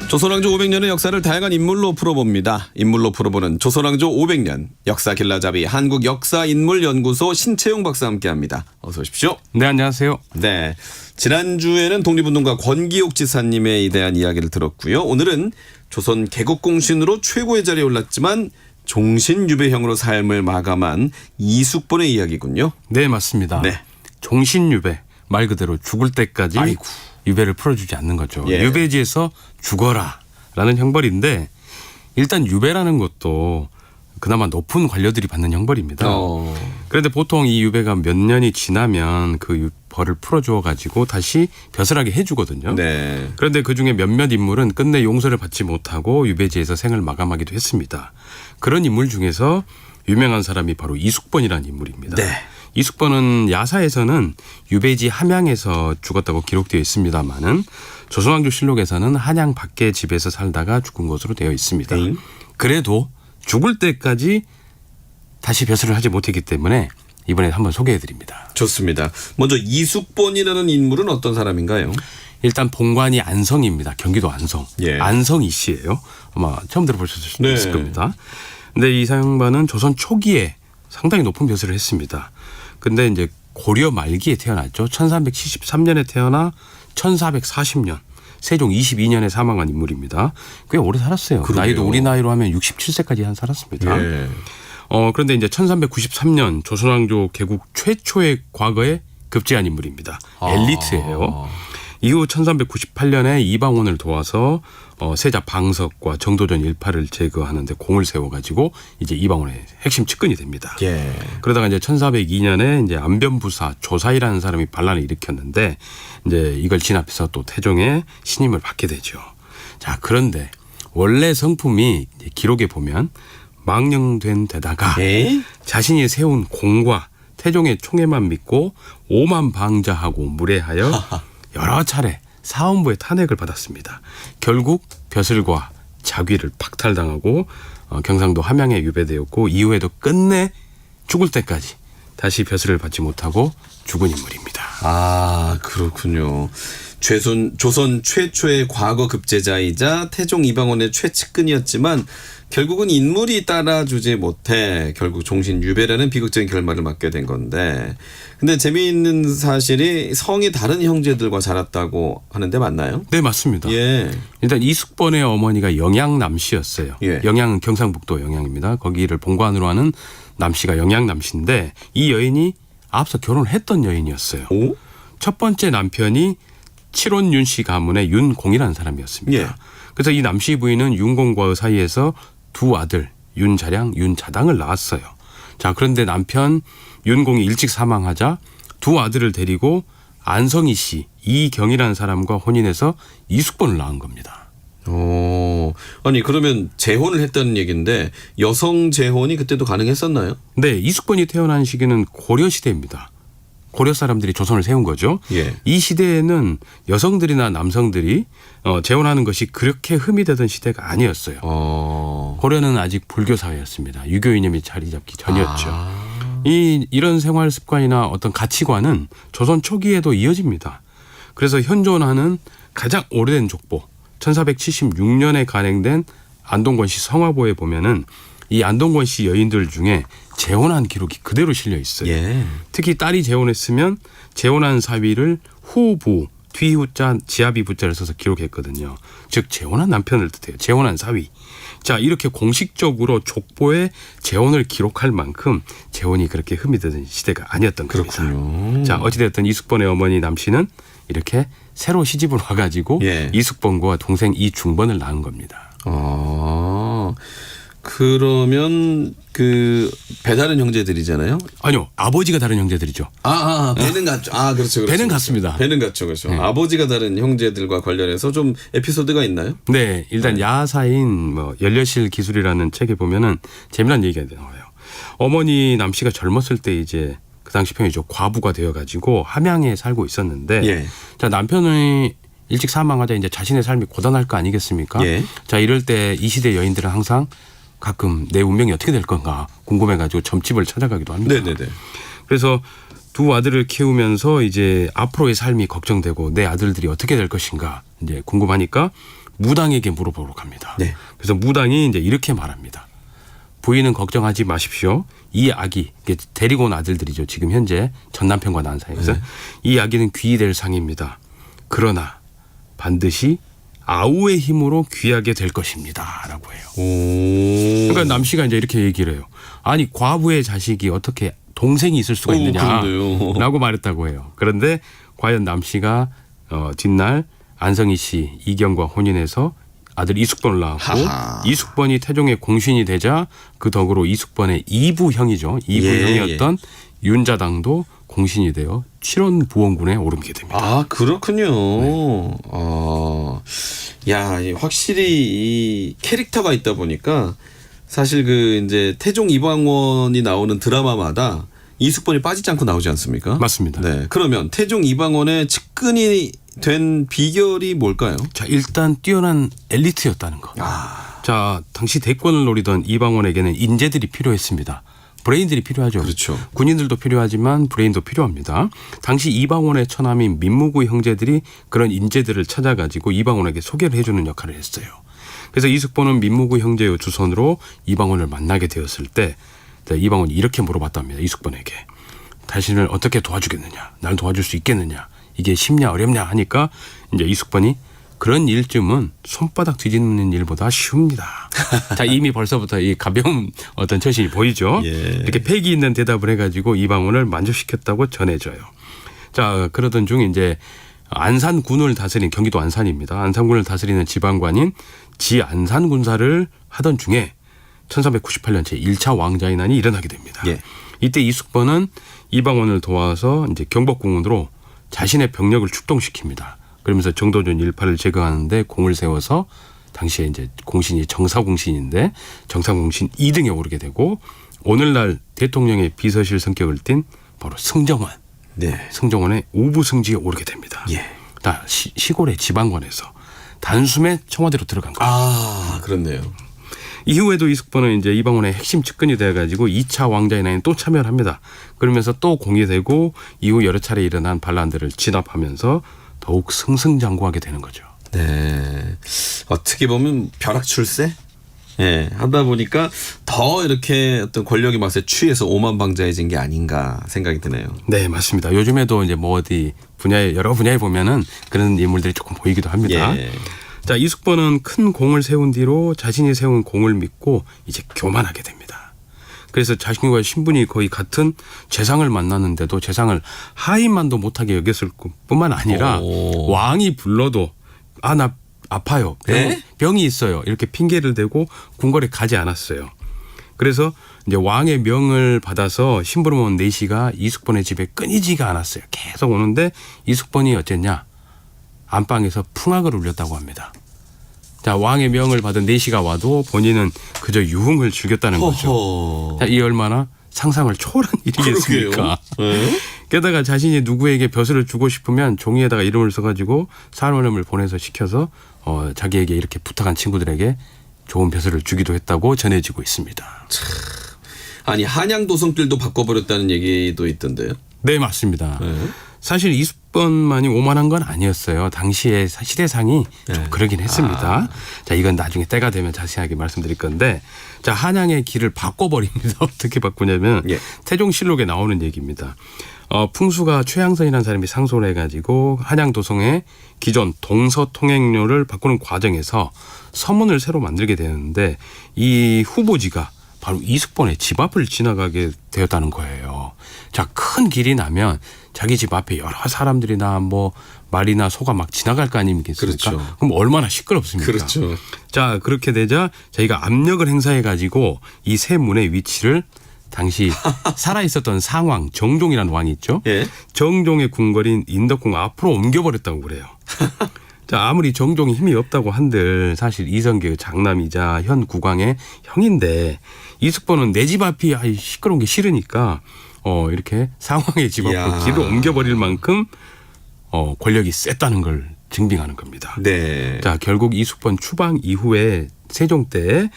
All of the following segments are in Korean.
조선왕조 500년의 역사를 다양한 인물로 풀어봅니다. 인물로 풀어보는 조선왕조 500년 역사 길라잡이 한국역사인물연구소 신채용 박사와 함께합니다. 어서 오십시오. 네, 안녕하세요. 네, 지난주에는 독립운동가 권기옥 지사님에 대한 이야기를 들었고요. 오늘은 조선 개국공신으로 최고의 자리에 올랐지만 종신유배형으로 삶을 마감한 이숙본의 이야기군요. 네, 맞습니다. 네. 종신유배, 말 그대로 죽을 때까지 아이고. 유배를 풀어주지 않는 거죠. 예. 유배지에서 죽어라라는 형벌인데 일단 유배라는 것도 그나마 높은 관료들이 받는 형벌입니다. 그런데 보통 이 유배가 몇 년이 지나면 그 벌을 풀어주어 가지고 다시 벼슬하게 해주거든요. 네. 그런데 그중에 몇몇 인물은 끝내 용서를 받지 못하고 유배지에서 생을 마감하기도 했습니다. 그런 인물 중에서 유명한 사람이 바로 이숙본이라는 인물입니다. 네. 이숙본은 야사에서는 유배지 함양에서 죽었다고 기록되어 있습니다마는 조선왕조실록에서는 한양 밖의 집에서 살다가 죽은 것으로 되어 있습니다. 그래도 죽을 때까지 다시 벼슬을 하지 못했기 때문에 이번에 한번 소개해드립니다. 좋습니다. 먼저 이숙본이라는 인물은 어떤 사람인가요? 일단 본관이 안성입니다. 경기도 안성. 예. 안성이 씨예요. 아마 처음 들어보셨을 수도 네. 있을 겁니다. 근데 이 양반은 조선 초기에 상당히 높은 벼슬을 했습니다. 근데 이제 고려 말기에 태어났죠. 1373년에 태어나 1440년 세종 22년에 사망한 인물입니다. 꽤 오래 살았어요. 그러게요. 나이도 우리 나이로 하면 67세까지 한 살았습니다. 예. 그런데 이제 1393년 조선왕조 개국 최초의 과거에 급제한 인물입니다. 엘리트예요. 이후 1398년에 이방원을 도와서 세자 방석과 정도전 일파를 제거하는데 공을 세워가지고 이제 이방원의 핵심 측근이 됩니다. 예. 그러다가 이제 1402년에 이제 안변부사 조사이라는 사람이 반란을 일으켰는데 이제 이걸 진압해서 또 태종의 신임을 받게 되죠. 자, 그런데 원래 성품이 이제 기록에 보면 망령된 데다가 에? 자신이 세운 공과 태종의 총애만 믿고 오만 방자하고 무례하여 여러 차례 사헌부의 탄핵을 받았습니다. 결국 벼슬과 자귀를 박탈당하고 경상도 함양에 유배되었고 이후에도 끝내 죽을 때까지 다시 벼슬을 받지 못하고 죽은 인물입니다. 아, 그렇군요. 조선 최초의 과거 급제자이자 태종 이방원의 최측근이었지만 결국은 인물이 따라주지 못해 결국 종신유배라는 비극적인 결말을 맞게 된 건데, 근데 재미있는 사실이 성이 다른 형제들과 자랐다고 하는데 맞나요? 네, 맞습니다. 예. 일단 이숙본의 어머니가 영양남씨였어요. 예. 영양은 경상북도 영양입니다. 거기를 본관으로 하는 남씨가 영양남씨인데 이 여인이 앞서 결혼을 했던 여인이었어요. 오? 첫 번째 남편이 칠원윤 씨 가문의 윤공이라는 사람이었습니다. 예. 그래서 이 남씨 부인은 윤공과의 사이에서 두 아들 윤자량, 윤자당을 낳았어요. 자, 그런데 남편 윤공이 일찍 사망하자 두 아들을 데리고 안성희 씨, 이경이라는 사람과 혼인해서 이숙본을 낳은 겁니다. 오, 아니 그러면 재혼을 했다는 얘기인데 여성 재혼이 그때도 가능했었나요? 네, 이숙본이 태어난 시기는 고려 시대입니다. 고려 사람들이 조선을 세운 거죠. 예. 이 시대에는 여성들이나 남성들이 재혼하는 것이 그렇게 흠이 되던 시대가 아니었어요. 고려는 아직 불교 사회였습니다. 유교 이념이 자리 잡기 전이었죠. 이런 생활 습관이나 어떤 가치관은 조선 초기에도 이어집니다. 그래서 현존하는 가장 오래된 족보 1476년에 간행된 안동권 씨 성화보에 보면은 이 안동권 씨 여인들 중에 재혼한 기록이 그대로 실려 있어요. 예. 특히 딸이 재혼했으면 재혼한 사위를 후부 뒤후자 지아비 부자를 써서 기록했거든요. 즉 재혼한 남편을 뜻해요. 재혼한 사위. 자, 이렇게 공식적으로 족보에 재혼을 기록할 만큼 재혼이 그렇게 흠이 되던 시대가 아니었던 겁니다. 그렇군요. 자, 어찌됐든 이숙본의 어머니 남씨는 이렇게 새로 시집을 와가지고 예. 이숙본과 동생 이중본을 낳은 겁니다. 그러면 그 배다른 형제들이잖아요. 아니요, 아버지가 다른 형제들이죠. 배는 같죠. 그렇죠. 배는 같습니다. 배는 같죠. 그렇죠. 네. 아버지가 다른 형제들과 관련해서 좀 에피소드가 있나요? 네, 일단 야사인 연려실 기술이라는 책에 보면은 재미난 얘기가 나와요. 어머니 남씨가 젊었을 때 이제 그 당시 편이죠. 과부가 되어가지고 함양에 살고 있었는데, 예. 자, 남편이 일찍 사망하자 이제 자신의 삶이 고단할 거 아니겠습니까? 예. 자, 이럴 때 이 시대 여인들은 항상 가끔 내 운명이 어떻게 될 건가 궁금해가지고 점집을 찾아가기도 합니다. 네네네. 그래서 두 아들을 키우면서 이제 앞으로의 삶이 걱정되고 내 아들들이 어떻게 될 것인가 이제 궁금하니까 무당에게 물어보러 갑니다. 네. 그래서 무당이 이제 이렇게 말합니다. 부인은 걱정하지 마십시오. 이 아기, 데리고 온 아들들이죠. 지금 현재 전 남편과 난 사이에서. 네. 이 아기는 귀히 될 상입니다. 그러나 반드시 아우의 힘으로 귀하게 될 것입니다. 라고 해요. 오. 그러니까 남 씨가 이제 이렇게 얘기를 해요. 아니 과부의 자식이 어떻게 동생이 있을 수가 있느냐 라고 말했다고 해요. 그런데 과연 남 씨가 뒷날 안성희 씨 이경과 혼인해서 아들 이숙번을 낳았고 하하. 이숙번이 태종의 공신이 되자 그 덕으로 이숙번의 이부형이죠. 이부형이었던 윤자당도 공신이 되어 칠원부원군에 오르게 됩니다. 아, 그렇군요. 네. 야, 확실히 이 캐릭터가 있다 보니까 사실 그 이제 태종 이방원이 나오는 드라마마다 이숙번이 빠지지 않고 나오지 않습니까? 맞습니다. 네. 그러면 태종 이방원의 측근이 된 비결이 뭘까요? 자, 일단 뛰어난 엘리트였다는 거. 자, 당시 대권을 노리던 이방원에게는 인재들이 필요했습니다. 브레인들이 필요하죠. 그렇죠. 군인들도 필요하지만 브레인도 필요합니다. 당시 이방원의 처남인 민무구 형제들이 그런 인재들을 찾아가지고 이방원에게 소개를 해주는 역할을 했어요. 그래서 이숙번은 민무구 형제의 주선으로 이방원을 만나게 되었을 때 이방원이 이렇게 물어봤답니다. 이숙번에게. 당신을 어떻게 도와주겠느냐. 날 도와줄 수 있겠느냐. 이게 쉽냐 어렵냐 하니까 이제 이숙번이 그런 일쯤은 손바닥 뒤집는 일보다 쉬웁니다. 자, 이미 벌써부터 이 가벼운 어떤 처신이 보이죠. 예. 이렇게 패기 있는 대답을 해가지고 이방원을 만족시켰다고 전해져요. 자, 그러던 중 이제 안산군을 다스린 경기도 안산입니다. 안산군을 다스리는 지방관인 지안산군사를 하던 중에 1398년 제1차 왕자의 난이 일어나게 됩니다. 예. 이때 이숙번은 이방원을 도와서 이제 경복궁으로 자신의 병력을 출동시킵니다. 그러면서 정도전 일파를 제거하는데 공을 세워서 당시에 이제 공신이 정사공신인데 정사공신 2등에 오르게 되고 오늘날 대통령의 비서실 성격을 띤 바로 승정원. 네. 승정원의 우부승지에 오르게 됩니다. 예. 다 시골의 지방관에서 단숨에 청와대로 들어간 거예요. 아, 그렇네요. 이후에도 이숙번은 이제 이방원의 핵심 측근이 돼가지고 2차 왕자의 난에 또 참여를 합니다. 그러면서 또 공개되고 이후 여러 차례 일어난 반란들을 진압하면서 더욱 승승장구하게 되는 거죠. 네. 어떻게 보면 벼락출세? 예, 하다 보니까 더 이렇게 어떤 권력의 맛에 취해서 오만방자해진 게 아닌가 생각이 드네요. 네, 맞습니다. 요즘에도 이제 뭐 어디 분야에 여러 분야에 보면은 그런 인물들이 조금 보이기도 합니다. 예. 자, 이숙번은 큰 공을 세운 뒤로 자신이 세운 공을 믿고 이제 교만하게 됩니다. 그래서 자신과 신분이 거의 같은 재상을 만났는데도 재상을 하인만도 못하게 여겼을 뿐만 아니라 오. 왕이 불러도 나 아파요. 네? 병이 있어요. 이렇게 핑계를 대고 궁궐에 가지 않았어요. 그래서 이제 왕의 명을 받아서 심부름 4시가 이숙번의 집에 끊이지가 않았어요. 계속 오는데 이숙번이 어쨌냐? 안방에서 풍악을 울렸다고 합니다. 자, 왕의 명을 받은 4시가 와도 본인은 그저 유흥을 즐겼다는 거죠. 자, 이 얼마나 상상을 초월한 일이겠습니까? 네? 게다가 자신이 누구에게 벼슬을 주고 싶으면 종이에다가 이름을 써가지고 사원을 보내서 시켜서 자기에게 이렇게 부탁한 친구들에게 좋은 벼슬을 주기도 했다고 전해지고 있습니다. 아니, 한양 도성길도 바꿔버렸다는 얘기도 있던데요. 네, 맞습니다. 네. 사실 이숙번만이 오만한 건 아니었어요. 당시의 시대상이 좀 그러긴 했습니다. 자, 이건 나중에 때가 되면 자세하게 말씀드릴 건데, 자, 한양의 길을 바꿔버립니다. 어떻게 바꾸냐면 예. 태종실록에 나오는 얘기입니다. 풍수가 최양선이라는 사람이 상소를 해가지고 한양 도성의 기존 동서 통행로를 바꾸는 과정에서 서문을 새로 만들게 되는데 이 후보지가 바로 이숙번의 집 앞을 지나가게 되었다는 거예요. 자, 큰 길이 나면 자기 집 앞에 여러 사람들이나 뭐 말이나 소가 막 지나갈 거 아닙니까? 그렇죠. 그럼 얼마나 시끄럽습니까? 그렇죠. 자, 그렇게 되자 저희가 압력을 행사해 가지고 이 세 문의 위치를 당시 살아 있었던 상왕 정종이라는 왕이 있죠. 예. 정종의 궁궐인 인덕궁 앞으로 옮겨버렸다고 그래요. 자, 아무리 정종이 힘이 없다고 한들 사실 이성계의 장남이자 현 국왕의 형인데 이숙번은 내 집 앞이 시끄러운 게 싫으니까 이렇게 상왕의 집 앞으로 길을 옮겨버릴 만큼 권력이 셌다는 걸 증빙하는 겁니다. 네. 자, 결국 이숙번 추방 이후에 세종 때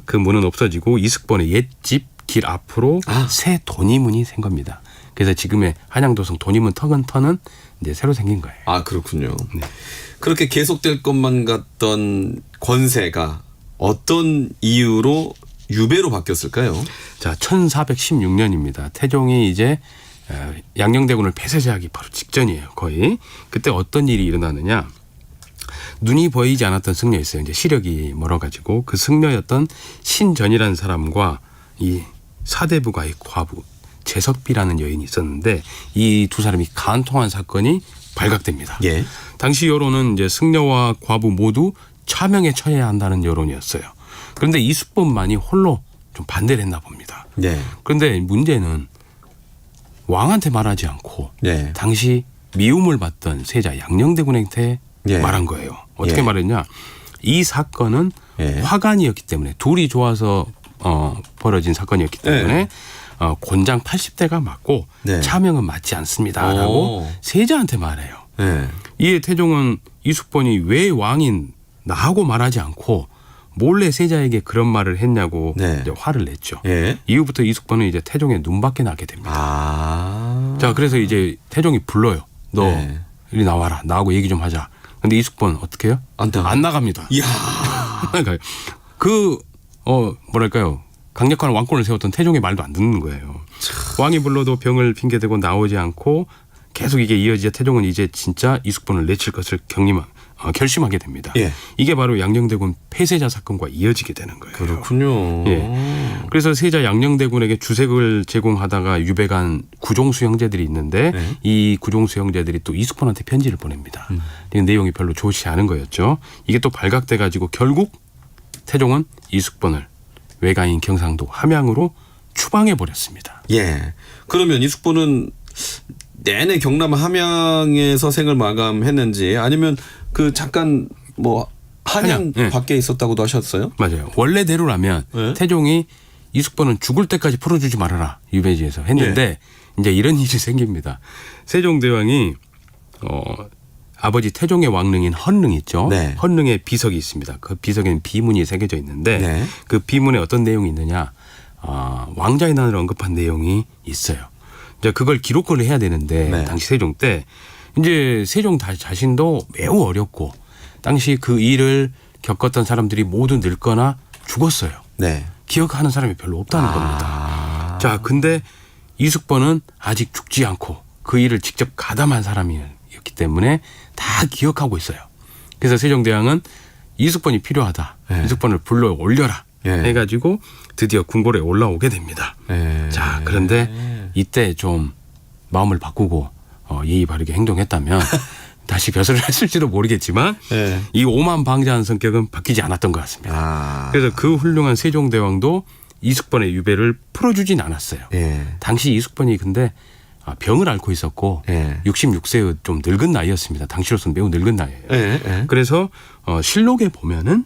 그 문은 없어지고 이숙번의 옛집 길 앞으로 새 돈이문이 생 겁니다. 그래서 지금의 한양도성 돈이문 터는 이제 새로 생긴 거예요. 아, 그렇군요. 네. 그렇게 계속될 것만 같던 권세가 어떤 이유로 유배로 바뀌었을까요? 자, 1416년입니다. 태종이 이제 양녕대군을 폐쇄제하기 바로 직전이에요. 거의. 그때 어떤 일이 일어나느냐. 눈이 보이지 않았던 승려 있어요. 이제 시력이 멀어가지고 그 승려였던 신전이라는 사람과 이 사대부가의 과부 재석비라는 여인이 있었는데 이 두 사람이 간통한 사건이 발각됩니다. 예. 당시 여론은 이제 승려와 과부 모두 차명에 처해야 한다는 여론이었어요. 그런데 이숙본만이 홀로 좀 반대를 했나 봅니다. 네. 그런데 문제는 왕한테 말하지 않고 네. 당시 미움을 받던 세자 양녕대군한테 예. 말한 거예요. 어떻게 예. 말했냐. 이 사건은 예. 화간이었기 때문에 둘이 좋아서 벌어진 사건이었기 때문에 예. 곤장 80대가 맞고 네. 차명은 맞지 않습니다라고 오. 세자한테 말해요. 네. 이에 태종은 이숙본이 왜 왕인 나하고 말하지 않고 몰래 세자에게 그런 말을 했냐고 네. 이제 화를 냈죠. 예. 이후부터 이숙본은 이제 태종의 눈밖에 나게 됩니다. 아. 자, 그래서 이제 태종이 불러요. 너 네. 이리 나와라. 나하고 얘기 좀 하자. 근데 이숙본 어떻게 해요? 안 나갑니다. 이야. 그러니까 뭐랄까요. 강력한 왕권을 세웠던 태종의 말도 안 듣는 거예요. 왕이 불러도 병을 핑계대고 나오지 않고 계속 이게 이어지자 태종은 이제 진짜 이숙본을 내칠 것을 결심하게 됩니다. 예. 이게 바로 양녕대군 폐쇄자 사건과 이어지게 되는 거예요. 그렇군요. 예. 그래서 세자 양녕대군에게 주색을 제공하다가 유배간 구종수 형제들이 있는데 네. 이 구종수 형제들이 또 이숙본한테 편지를 보냅니다. 이 내용이 별로 좋지 않은 거였죠. 이게 또 발각돼 가지고 결국 태종은 이숙본을 외가인 경상도 함양으로 추방해 버렸습니다. 예. 그러면 이숙본은 내내 경남 함양에서 생을 마감했는지 아니면 그 잠깐 뭐 한양 한양, 예. 밖에 있었다고도 하셨어요? 맞아요. 원래대로라면 네. 태종이 이숙본은 죽을 때까지 풀어주지 말아라 유배지에서 했는데 이제 이런 일이 생깁니다. 세종대왕이 아버지 태종의 왕릉인 헌릉 있죠. 네. 헌릉에 비석이 있습니다. 그 비석에는 비문이 새겨져 있는데 네. 그 비문에 어떤 내용이 있느냐. 왕자의 난을 언급한 내용이 있어요. 이제 그걸 기록을 해야 되는데 네. 당시 세종 때 이제 세종 자신도 매우 어렵고 당시 그 일을 겪었던 사람들이 모두 늙거나 죽었어요. 네. 기억하는 사람이 별로 없다는 겁니다. 자, 근데 이숙본은 아직 죽지 않고 그 일을 직접 가담한 사람이었기 때문에 다 기억하고 있어요. 그래서 세종대왕은 이숙본이 필요하다. 네. 이숙본을 불러 올려라. 예. 해가지고 드디어 궁궐에 올라오게 됩니다. 예. 자, 그런데 이때 좀 마음을 바꾸고 예의 바르게 행동했다면 다시 벼슬을 했을지도 모르겠지만 예. 이 오만방자한 성격은 바뀌지 않았던 것 같습니다. 아. 그래서 그 훌륭한 세종대왕도 이숙본의 유배를 풀어주진 않았어요. 예. 당시 이숙본이 근데 병을 앓고 있었고 예. 66세의 좀 늙은 나이였습니다. 당시로서는 매우 늙은 나이예요. 예. 예. 그래서 실록에 보면은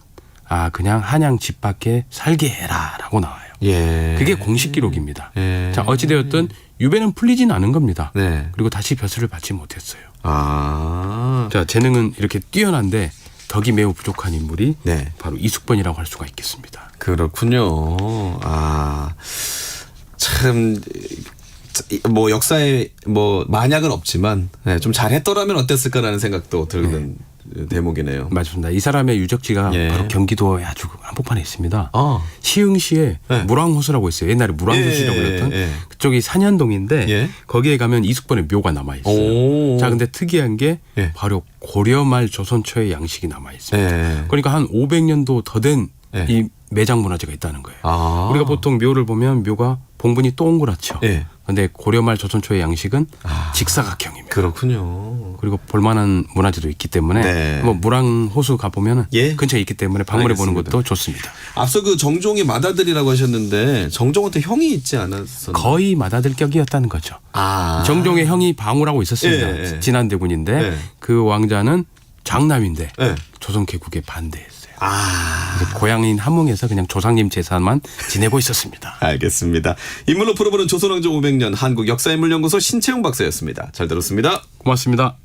그냥 한양 집 밖에 살게 해라라고 나와요. 예. 그게 공식 기록입니다. 예. 자, 어찌되었든 유배는 풀리진 않은 겁니다. 네. 그리고 다시 벼슬을 받지 못했어요. 아. 자, 재능은 이렇게 뛰어난데 덕이 매우 부족한 인물이 네. 바로 이숙본이라고 할 수가 있겠습니다. 그렇군요. 참, 뭐 역사에 뭐 만약은 없지만 좀 잘했더라면 어땠을까라는 생각도 드는 대목이네요. 맞습니다. 이 사람의 유적지가 예. 바로 경기도의 아주 한복판에 있습니다. 아. 시흥시에 네. 무랑호수라고 있어요. 옛날에 무랑도시라고 예, 불렸던 예. 그쪽이 산현동인데 예. 거기에 가면 이숙본의 묘가 남아 있어요. 오. 자, 근데 특이한 게 예. 바로 고려 말 조선 초의 양식이 남아 있습니다. 예. 그러니까 한 500년도 더 된 예. 이 매장 문화재가 있다는 거예요. 아. 우리가 보통 묘를 보면 묘가 봉분이 동그랗죠. 예. 그런데 고려 말 조선 초의 양식은 직사각형입니다. 그렇군요. 그리고 볼만한 문화재도 있기 때문에 네. 뭐 무랑호수 가보면 예. 근처에 있기 때문에 방문해 보는 알겠습니다. 것도 좋습니다. 앞서 그 정종이 맏아들이라고 하셨는데 정종한테 형이 있지 않았었나요? 거의 맏아들 격이었다는 거죠. 정종의 형이 방우라고 있었습니다. 예, 예. 진안대군인데 예. 그 왕자는 장남인데 예. 조선 개국에 반대했어요. 그래서 고향인 함흥에서 그냥 조상님 제사만 지내고 있었습니다. 알겠습니다. 인물로 풀어보는 조선왕조 500년 한국역사인물연구소 신채용 박사였습니다. 잘 들었습니다. 고맙습니다.